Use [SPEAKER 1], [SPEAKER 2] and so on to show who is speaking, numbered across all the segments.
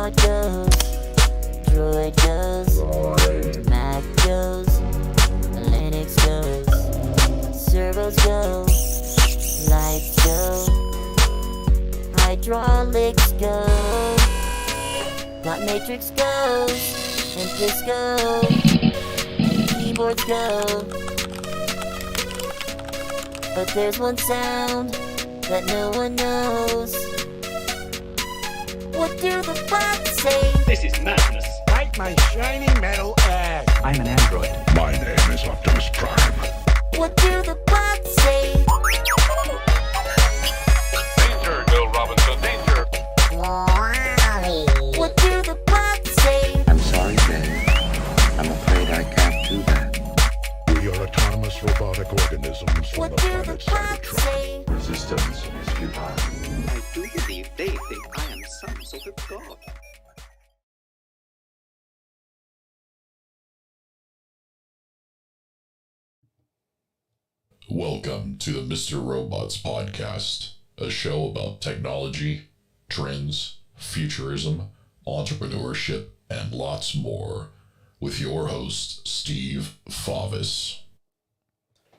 [SPEAKER 1] Robot goes, Droid goes, Mac goes, Linux goes, servos go, lights go, hydraulics go, plot matrix goes, and disc go, keyboards go. But there's one sound that no one knows. What do the bots say?
[SPEAKER 2] This is madness.
[SPEAKER 3] Bite my shiny metal ass.
[SPEAKER 4] I'm an android.
[SPEAKER 5] My name is Optimus Prime.
[SPEAKER 1] What do the bots say?
[SPEAKER 5] Danger, Bill Robinson, danger.
[SPEAKER 1] What do the bots say?
[SPEAKER 4] I'm sorry, Dave. I'm afraid I can't do that.
[SPEAKER 5] We are autonomous robotic organisms from
[SPEAKER 1] What
[SPEAKER 5] the
[SPEAKER 1] do the
[SPEAKER 5] planet
[SPEAKER 1] bots
[SPEAKER 5] Cybertron.
[SPEAKER 1] say?
[SPEAKER 4] Resistance is futile.
[SPEAKER 6] I do believe they think I am some sort of god.
[SPEAKER 7] Welcome to the Mr. Robots podcast, a show about technology, trends, futurism, entrepreneurship, and lots more, with your host, Steve Favis.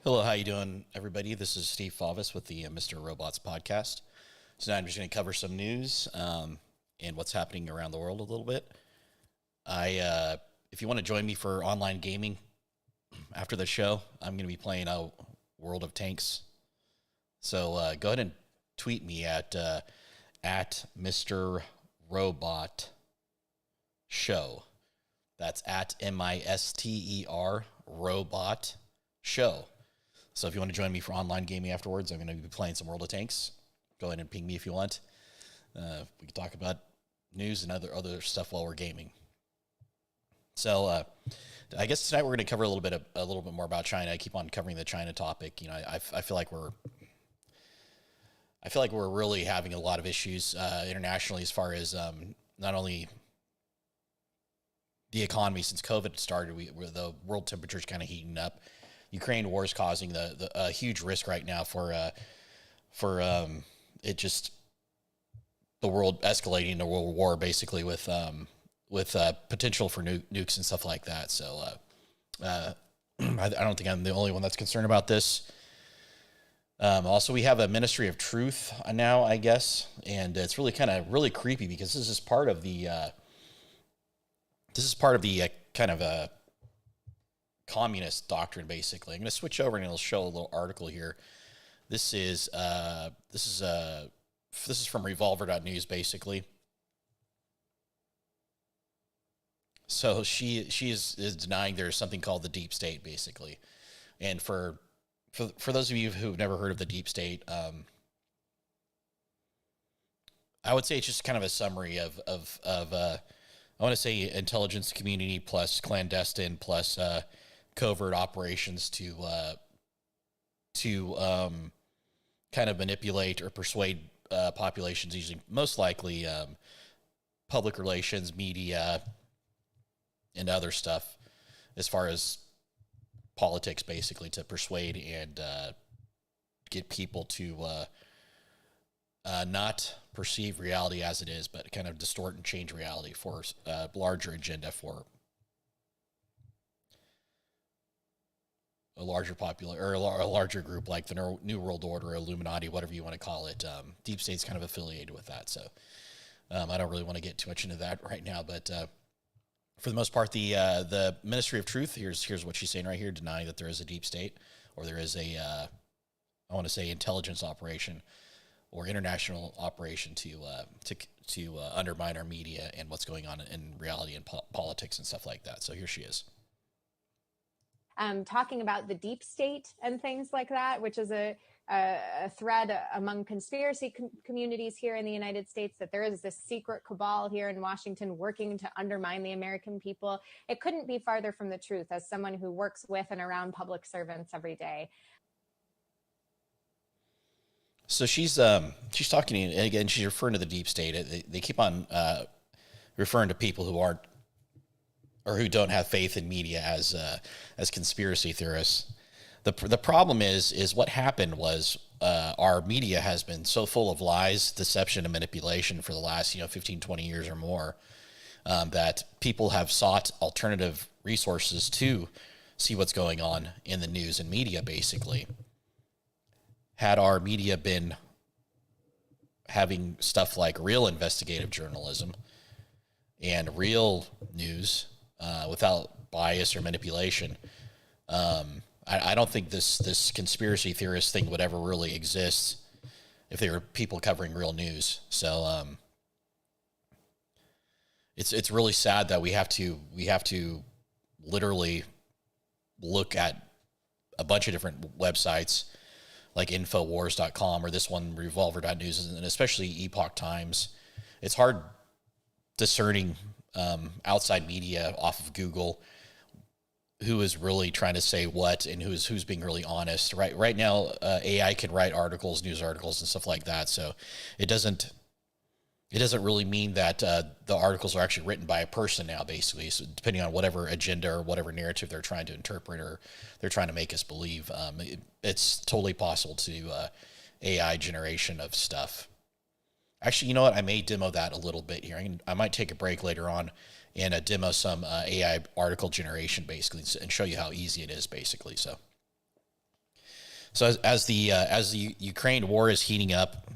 [SPEAKER 8] Hello, how you doing, everybody? This is Steve Favis with the Mr. Robots podcast. Tonight I'm just going to cover some news and what's happening around the world a little bit. If you want to join me for online gaming after the show, I'm going to be playing World of Tanks. So go ahead and tweet me at Mr. Robot Show. That's at MISTER Robot Show. So if you want to join me for online gaming afterwards, I'm going to be playing some World of Tanks. Go ahead and ping me if you want. We can talk about news and other stuff while we're gaming. So I guess tonight we're going to cover a little bit more about China. I keep on covering the China topic. You know, I feel like we're really having a lot of issues internationally as far as not only the economy. Since COVID started, the world temperature is kind of heating up. Ukraine war is causing a huge risk right now for it just the world escalating to world war, basically with potential for nukes and stuff like that. So I don't think I'm the only one that's concerned about this. Also, we have a Ministry of Truth now, I guess, and it's really creepy because this is part of the kind of a communist doctrine, basically. I'm going to switch over and it'll show a little article here. This is from Revolver.news, basically. So she is denying there's something called the deep state, basically. And for those of you who've never heard of the deep state, I would say it's just kind of a summary of I want to say intelligence community plus clandestine plus covert operations to kind of manipulate or persuade populations, using most likely public relations, media, and other stuff as far as politics, basically, to persuade and get people to not perceive reality as it is, but kind of distort and change reality for a larger agenda, for a larger a larger group like the New World Order, Illuminati, whatever you want to call it. Deep State's kind of affiliated with that, so I don't really want to get too much into that right now, but for the most part, the Ministry of Truth, here's what she's saying right here, denying that there is a deep state, or there is a, I want to say, intelligence operation or international operation to undermine our media and what's going on in reality and politics and stuff like that. So here she is.
[SPEAKER 9] Talking about the deep state and things like that, which is a thread among conspiracy communities here in the United States, that there is this secret cabal here in Washington working to undermine the American people. It couldn't be farther from the truth, as someone who works with and around public servants every day.
[SPEAKER 8] So she's talking, and again, she's referring to the deep state. They keep on referring to people who aren't, or who don't have faith in media as conspiracy theorists. The problem is what happened was our media has been so full of lies, deception, and manipulation for the last 15, 20 years or more, that people have sought alternative resources to see what's going on in the news and media. Basically, had our media been having stuff like real investigative journalism and real news without bias or manipulation, I don't think this conspiracy theorist thing would ever really exist if there were people covering real news. So it's really sad that we have to literally look at a bunch of different websites like Infowars.com or this one Revolver.news, and especially Epoch Times. It's hard discerning outside media off of Google who is really trying to say what and who's being really honest. Right now, AI can write articles, news articles, and stuff like that. So it doesn't really mean that the articles are actually written by a person now, basically. So depending on whatever agenda or whatever narrative they're trying to interpret or they're trying to make us believe, it's totally possible to do AI generation of stuff. Actually, you know what? I may demo that a little bit here. I might take a break later on and demo some AI article generation, basically, and show you how easy it is, basically. So as the Ukraine war is heating up,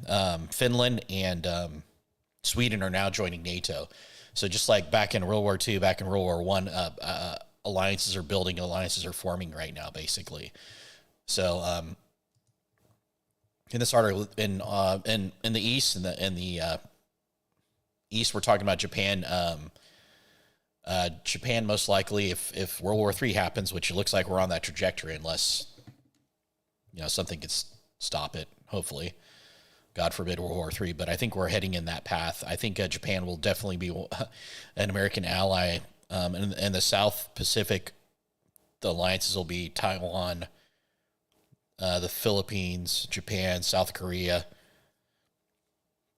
[SPEAKER 8] Finland and Sweden are now joining NATO. So just like back in World War II, back in World War One, alliances are building, alliances are forming right now, basically. So in this article, in the East, in the East, we're talking about Japan. Japan most likely, if World War III happens, which it looks like we're on that trajectory, unless something could stop it. Hopefully, God forbid World War III, but I think we're heading in that path. I think Japan will definitely be an American ally. In the South Pacific, the alliances will be Taiwan, the Philippines, Japan, South Korea,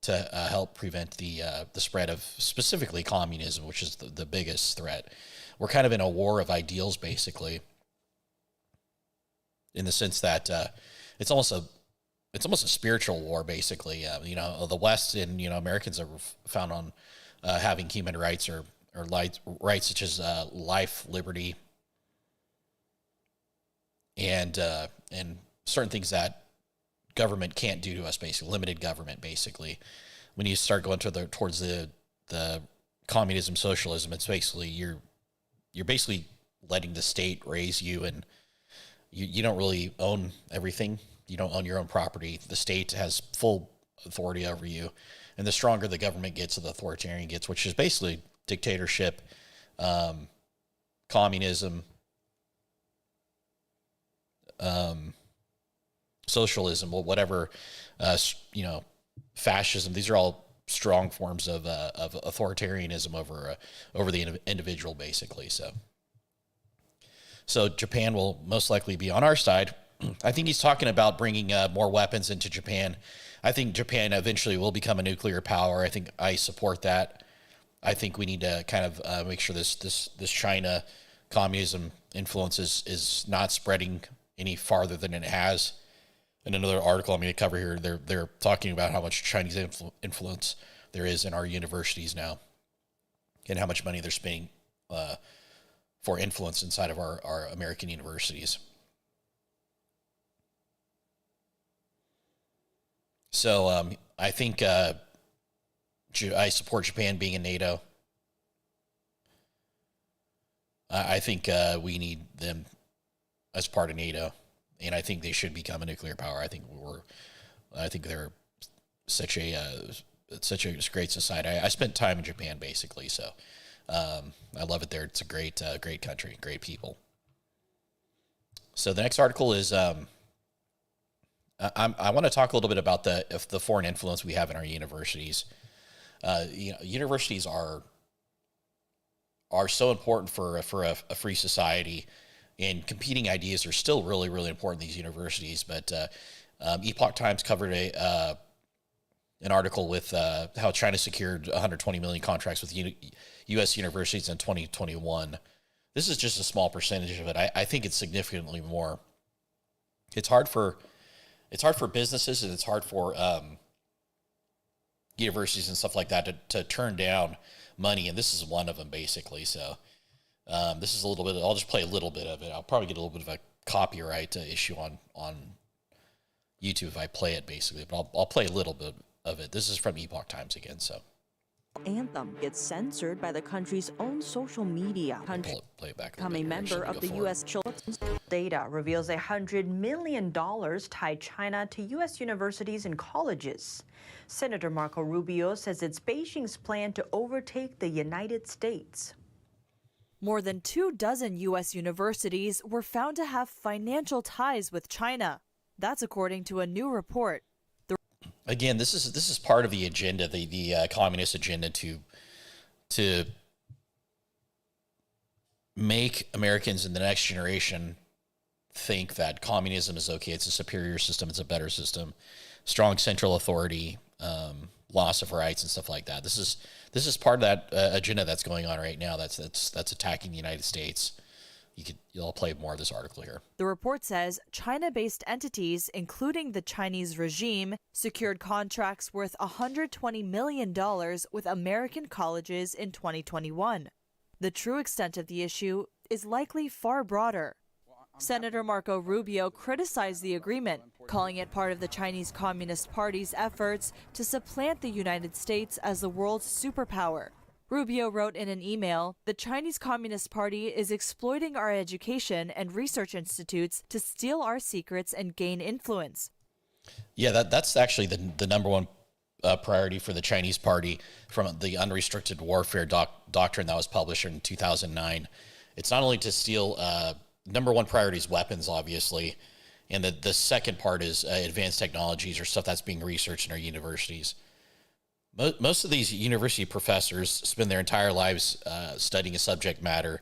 [SPEAKER 8] to help prevent the spread of specifically communism, which is the biggest threat. We're kind of in a war of ideals, basically, in the sense that it's almost a spiritual war, basically. The West and Americans are found on having human rights or rights such as life, liberty, and certain things that government can't do to us, basically limited government. Basically, when you start going towards the communism, socialism, it's basically you're basically letting the state raise you, and you don't really own everything. You don't own your own property. The state has full authority over you, and the stronger the government gets, the authoritarian gets, which is basically dictatorship, communism, socialism, whatever, fascism. These are all strong forms of authoritarianism over the individual, basically. So Japan will most likely be on our side. I think he's talking about bringing more weapons into Japan. I think Japan eventually will become a nuclear power. I think I support that. I think we need to kind of make sure this China communism influence is not spreading any farther than it has. In another article I'm going to cover here, they're talking about how much Chinese influence there is in our universities now, and how much money they're spending for influence inside of our American universities. So I think I support Japan being in NATO. I think we need them as part of NATO, and I think they should become a nuclear power. I think they're such a great society. I spent time in Japan, basically, so I love it there. It's a great country, great people. So the next article is I want to talk a little bit about the foreign influence we have in our universities. Universities are so important for a free society, and competing ideas are still really, really important in these universities. But Epoch Times covered an article with how China secured 120 million contracts with U.S. universities in 2021. This is just a small percentage of it. I think it's significantly more. It's hard for it's hard for businesses and it's hard for universities and stuff like that to turn down money, and this is one of them basically. So this is a little bit. I'll just play a little bit of it. I'll probably get a little bit of a copyright issue on YouTube if I play it basically, but I'll play a little bit of it. This is from Epoch Times again. So
[SPEAKER 2] anthem gets censored by the country's own social media.
[SPEAKER 8] Play it back.
[SPEAKER 2] Becoming member of the U.S. Children's data reveals $100 million tied China to U.S. universities and colleges. Senator Marco Rubio says it's Beijing's plan to overtake the United States.
[SPEAKER 10] More than 24 U.S. universities were found to have financial ties with China. That's according to a new report.
[SPEAKER 8] Again, this is part of the agenda, the communist agenda to make Americans in the next generation think that communism is okay. It's a superior system. It's a better system. Strong central authority, loss of rights, and stuff like that. This is part of that agenda that's going on right now. That's attacking the United States. You'll play more of this article here.
[SPEAKER 10] The report says China-based entities, including the Chinese regime, secured contracts worth $120 million with American colleges in 2021. The true extent of the issue is likely far broader. Senator Marco Rubio criticized the agreement, calling it part of the Chinese Communist Party's efforts to supplant the United States as the world's superpower. Rubio wrote in an email, "The Chinese Communist Party is exploiting our education and research institutes to steal our secrets and gain influence."
[SPEAKER 8] Yeah, that's actually the number one priority for the Chinese Party from the unrestricted warfare doctrine that was published in 2009. It's not only to steal, number one priority is weapons, obviously, and the second part is advanced technologies or stuff that's being researched in our universities. Most of these university professors spend their entire lives studying a subject matter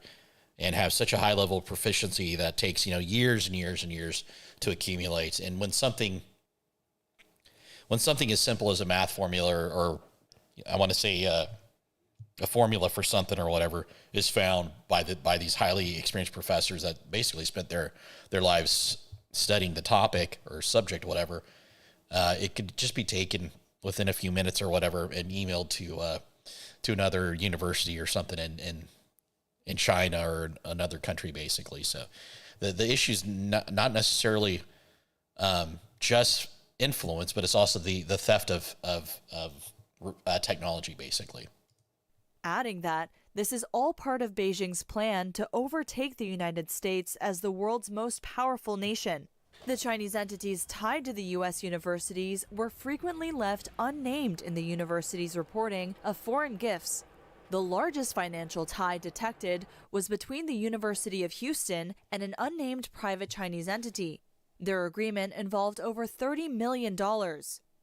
[SPEAKER 8] and have such a high level of proficiency that takes years and years and years to accumulate. And when something as simple as a math formula or I want to say a formula for something or whatever is found by these highly experienced professors that basically spent their lives studying the topic or subject, whatever, it could just be taken within a few minutes or whatever and emailed to another university or something in China or another country, basically. So the issue is not necessarily just influence, but it's also the theft of technology, basically.
[SPEAKER 10] Adding that this is all part of Beijing's plan to overtake the United States as the world's most powerful nation. The Chinese entities tied to the U.S. universities were frequently left unnamed in the university's reporting of foreign gifts. The largest financial tie detected was between the University of Houston and an unnamed private Chinese entity. Their agreement involved over $30 million,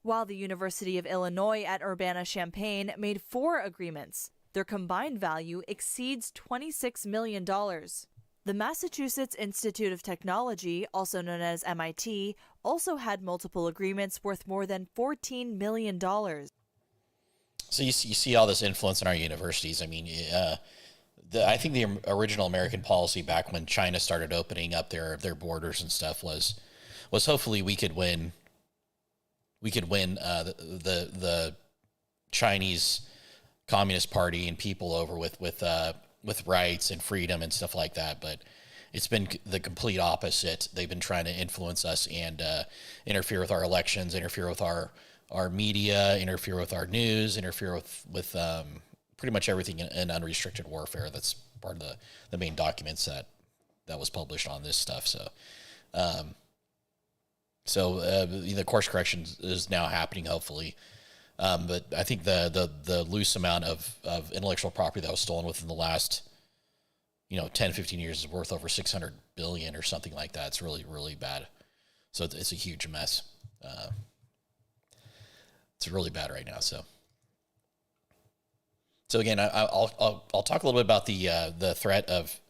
[SPEAKER 10] while the University of Illinois at Urbana-Champaign made 4 agreements. Their combined value exceeds $26 million. The Massachusetts Institute of Technology, also known as MIT, also had multiple agreements worth more than $14 million.
[SPEAKER 8] So you see all this influence in our universities. I mean, I think the original American policy back when China started opening up their borders and stuff was hopefully we could win the Chinese Communist Party and people over with rights and freedom and stuff like that, but it's been the complete opposite. They've been trying to influence us and interfere with our elections, interfere with our media, interfere with our news, interfere with pretty much everything in unrestricted warfare. That's part of the main documents that was published on this stuff. So the course correction is now happening, hopefully. But I think the loose amount of intellectual property that was stolen within the last 10, 15 years is worth over 600 billion or something like that. It's really, really bad. So it's a huge mess. It's really bad right now. So again, I'll talk a little bit about the threat of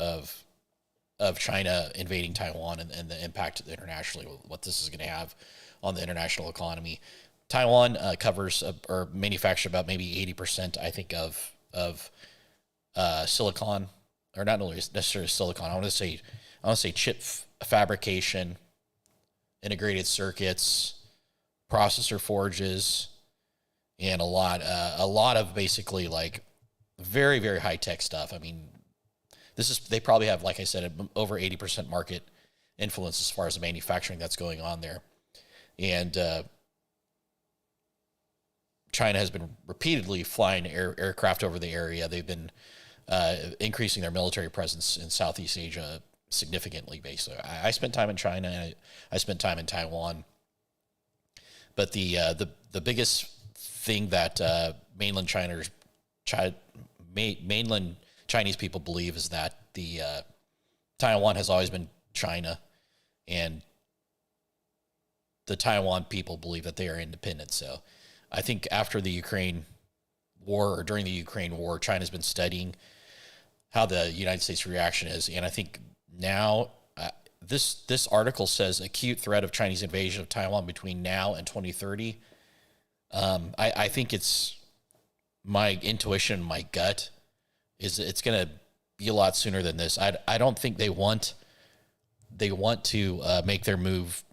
[SPEAKER 8] China invading Taiwan and the impact internationally, what this is going to have on the international economy. Taiwan covers or manufactures about maybe 80%, I think, of silicon, or not necessarily silicon. I want to say chip fabrication integrated circuits, processor forges, and a lot of basically like very, very high tech stuff. I mean, they probably have, like I said, over 80% market influence as far as the manufacturing that's going on there. And China has been repeatedly flying aircraft over the area. They've been increasing their military presence in Southeast Asia significantly, basically. I spent time in China, and I spent time in Taiwan. But the biggest thing that mainland Chinese people believe is that the Taiwan has always been China, and the Taiwan people believe that they are independent. So I think after the Ukraine war, or during the Ukraine war, China's been studying how the United States reaction is. And I think now this article says acute threat of Chinese invasion of Taiwan between now and 2030. I think it's my intuition, my gut is it's going to be a lot sooner than this. I don't think they want to make their move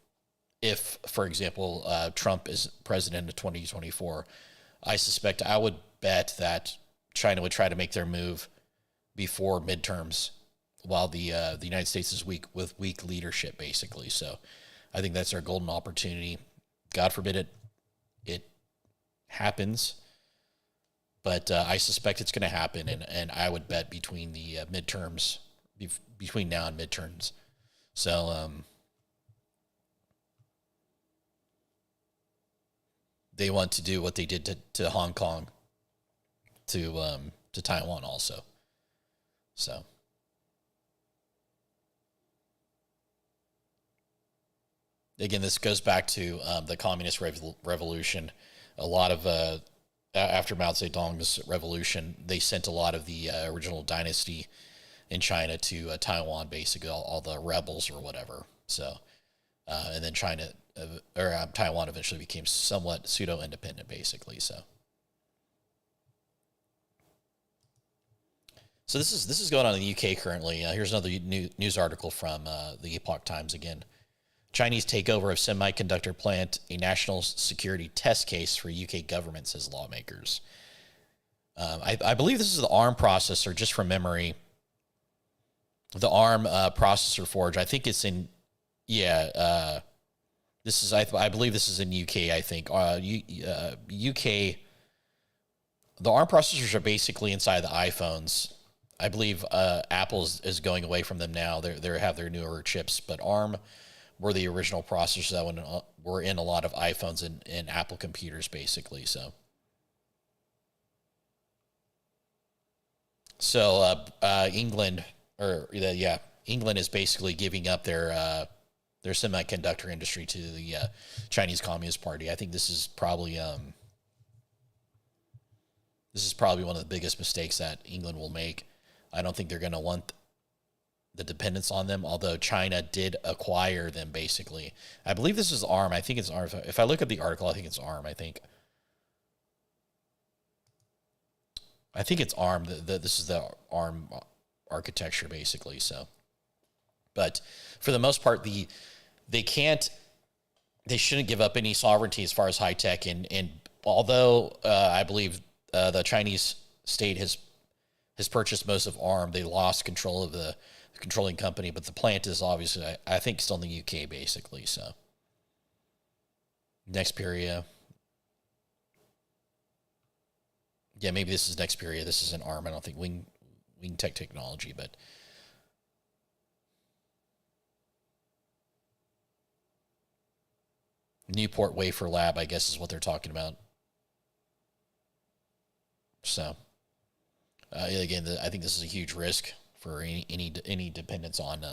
[SPEAKER 8] if, for example, Trump is president in 2024. I would bet that China would try to make their move before midterms, while the United States is weak with weak leadership, basically. So I think that's our golden opportunity. God forbid it happens, but I suspect it's going to happen, and I would bet between the midterms, between now and midterms. So they want to do what they did to Hong Kong, to Taiwan also. So again, this goes back to the communist revolution. A lot of after Mao Zedong's revolution, they sent a lot of the original dynasty in China to Taiwan, basically all the rebels or whatever. So, and then Taiwan eventually became somewhat pseudo-independent, basically. So this is going on in the UK currently. Here's another news article from the Epoch Times again. Chinese takeover of semiconductor plant, a national security test case for UK government, says lawmakers. I believe this is the ARM processor, just from memory. The ARM processor forge. I think it's in, this is, I believe this is in UK, I think. UK, the ARM processors are basically inside the iPhones. I believe Apple is going away from them now. They have their newer chips, but ARM were the original processors that were in a lot of iPhones and Apple computers, basically. So England is basically giving up their semiconductor industry to the Chinese Communist Party. I think this is probably one of the biggest mistakes that England will make. I don't think they're going to want the dependence on them, although China did acquire them, basically. I believe this is ARM. I think it's ARM. If I look at the article, I think it's ARM, I think it's ARM. This is the ARM architecture, basically. So, but for the most part, they shouldn't give up any sovereignty as far as high tech. And although I believe the Chinese state has purchased most of ARM, they lost control of the controlling company. But the plant is obviously, I think, still in the UK, basically. So, Nexperia. Yeah, maybe this is Nexperia. This is an ARM. I don't think Wing Tech Technology, but Newport Wafer Lab, I guess, is what they're talking about. So, again, I think this is a huge risk for any dependence on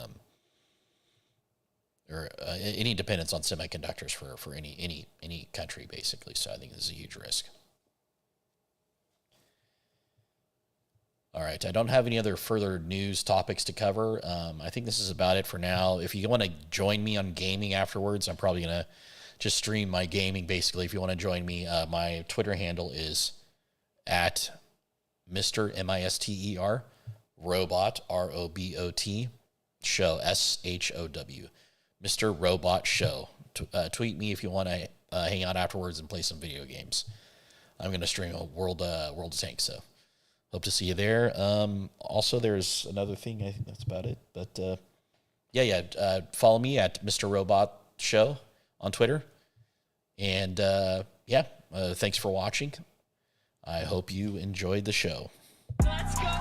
[SPEAKER 8] any dependence on semiconductors for any country, basically. So, I think this is a huge risk. All right, I don't have any other further news topics to cover. I think this is about it for now. If you want to join me on gaming afterwards, I'm probably going to just stream my gaming, basically. If you want to join me, my Twitter handle is at Mr. MISTER Robot ROBOT Show SHOW Mr. Robot Show tweet me if you want to hang out afterwards and play some video games. I'm going to stream a World of Tanks, so hope to see you there. Also, there's another thing. I think that's about it. But follow me at Mr. Robot Show on Twitter. And thanks for watching. I hope you enjoyed the show.
[SPEAKER 11] Let's go!